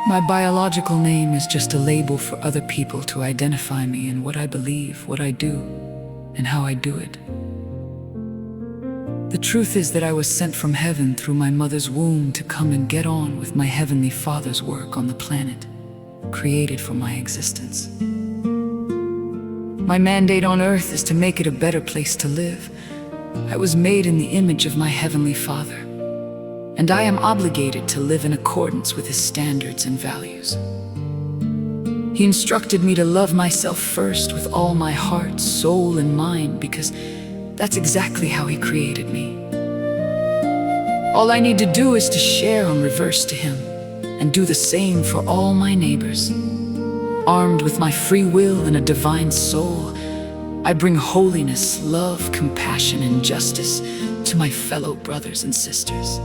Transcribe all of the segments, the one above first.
My biological name is just a label for other people to identify me in what I believe, what I do, and how I do it. The truth is that I was sent from heaven through my mother's womb to come and get on with my Heavenly Father's work on the planet, created for my existence. My mandate on earth is to make it a better place to live. I was made in the image of my Heavenly Father, and I am obligated to live in accordance with His standards and values. He instructed me to love myself first with all my heart, soul, and mind, because that's exactly how He created me. All I need to do is to share on reverse to Him, and do the same for all my neighbors. Armed with my free will and a divine soul, I bring holiness, love, compassion, and justice to my fellow brothers and sisters.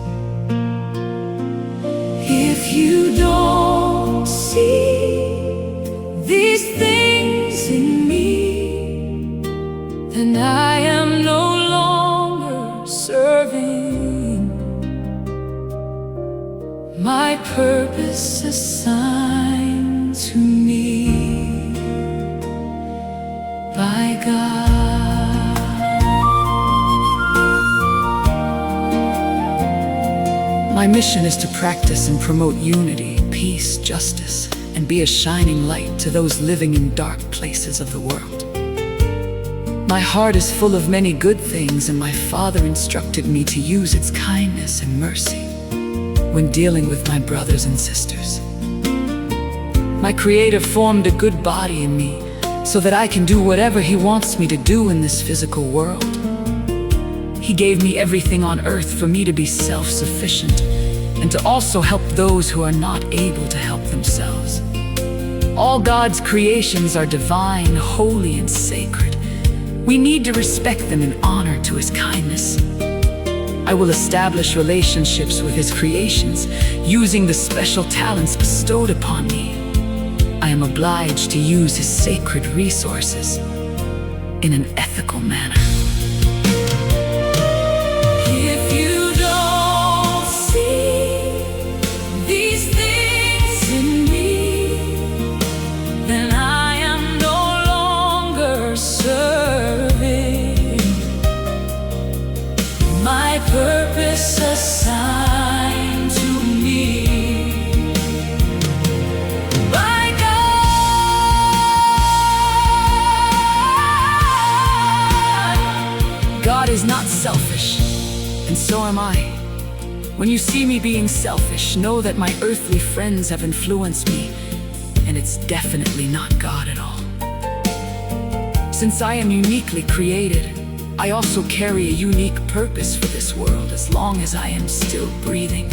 If you don't see these things in me, then I am no longer serving my purpose assigned to me by God. My mission is to practice and promote unity, peace, justice, and be a shining light to those living in dark places of the world. My heart is full of many good things, and my Father instructed me to use its kindness and mercy when dealing with my brothers and sisters. My Creator formed a good body in me so that I can do whatever He wants me to do in this physical world. He gave me everything on earth for me to be self-sufficient and to also help those who are not able to help themselves. All God's creations are divine, holy, and sacred. We need to respect them in honor to His kindness. I will establish relationships with His creations using the special talents bestowed upon me. I am obliged to use His sacred resources in an ethical manner. If you don't see these things in me, then I am no longer serving my purpose assigned to me by God. God is not selfish, and so am I. When you see me being selfish, know that my earthly friends have influenced me, and it's definitely not God at all. Since I am uniquely created, I also carry a unique purpose for this world as long as I am still breathing.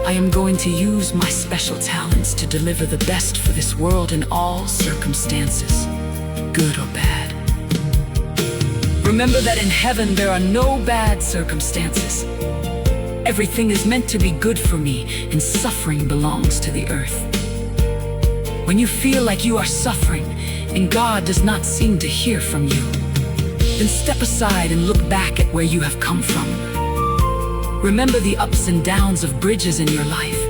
I am going to use my special talents to deliver the best for this world in all circumstances, good or bad. Remember that in heaven there are no bad circumstances. Everything is meant to be good for me, and suffering belongs to the earth. When you feel like you are suffering and God does not seem to hear from you, then step aside and look back at where you have come from. Remember the ups and downs of bridges in your life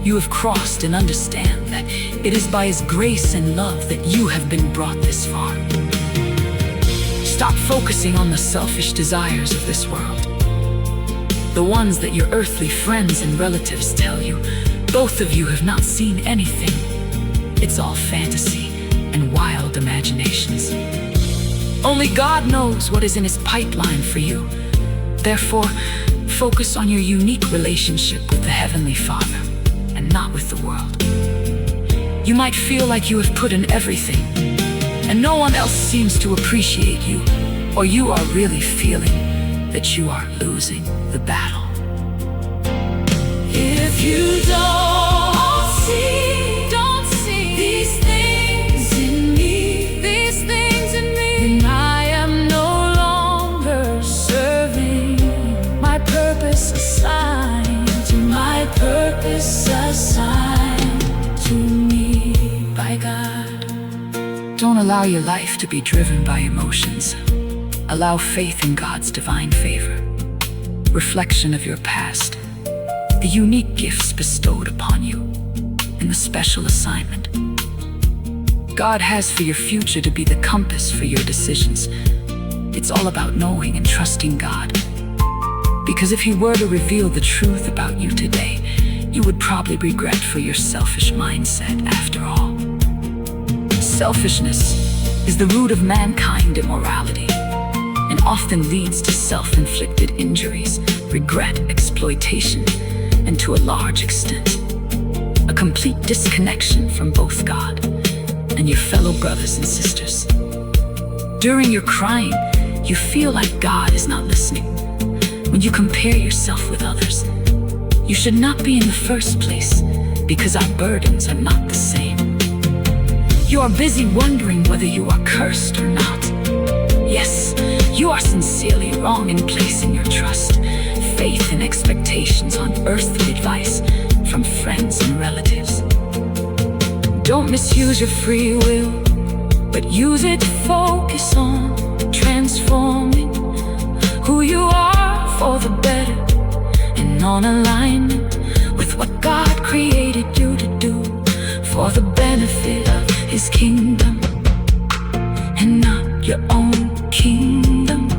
you have crossed, and understand that it is by His grace and love that you have been brought this far. Stop focusing on the selfish desires of this world, the ones that your earthly friends and relatives tell you. Both of you have not seen anything. It's all fantasy and wild imaginations. Only God knows what is in His pipeline for you. Therefore, focus on your unique relationship with the Heavenly Father and not with the world. You might feel like you have put in everything, and no one else seems to appreciate you, or you are really feeling that you are losing the battle. If you don't see these things in me, then I am no longer serving my purpose assigned to me by God. Don't allow your life to be driven by emotions. Allow faith in God's divine favor, reflection of your past, the unique gifts bestowed upon you, in the special assignment. God has for your future to be the compass for your decisions. It's all about knowing and trusting God. Because if He were to reveal the truth about you today, you would probably regret for your selfish mindset after all. Selfishness is the root of mankind immorality and often leads to self-inflicted injuries, regret, exploitation, and to a large extent, a complete disconnection from both God and your fellow brothers and sisters. During your crying, you feel like God is not listening. When you compare yourself with others, you should not be in the first place because our burdens are not the same. You are busy wondering whether you are cursed or not. Yes, you are sincerely wrong in placing your trust, faith, and expectations on earthly advice from friends and relatives. Don't misuse your free will, but use it to focus on transforming who you are for the better and on alignment with what God created you to do for the benefit of His kingdom and not your own kingdom.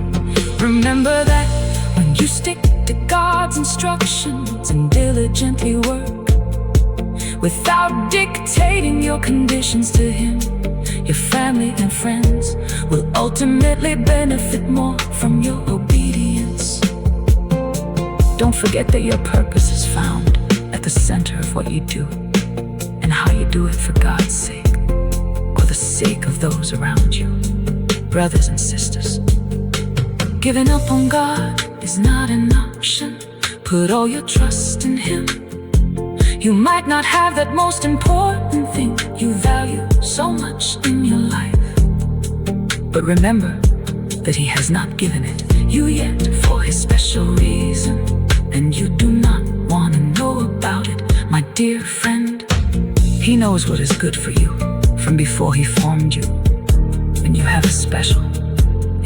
Remember that when you stick to God's instructions and diligently work without dictating your conditions to Him, your family and friends will ultimately benefit more from your obedience. Don't forget that your purpose is found at the center of what you do and how you do it for God's sake or the sake of those around you. Brothers and sisters, giving up on God is not an option. Put all your trust in Him. You might not have that most important thing you value so much in your life, but remember that He has not given it you yet for His special reason, and you do not want to know about it, my dear friend. He knows what is good for you from before He formed you, and you have a special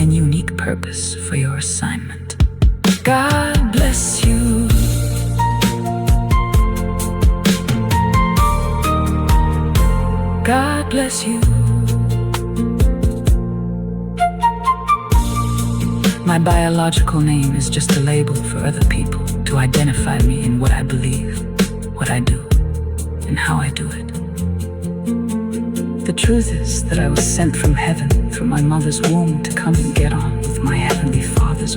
and unique purpose for your assignment. God bless you. God bless you. My biological name is just a label for other people to identify me in what I believe, what I do, and how I do it. The truth is that I was sent from heaven, from my mother's womb, to come and get on with my Heavenly Father's work.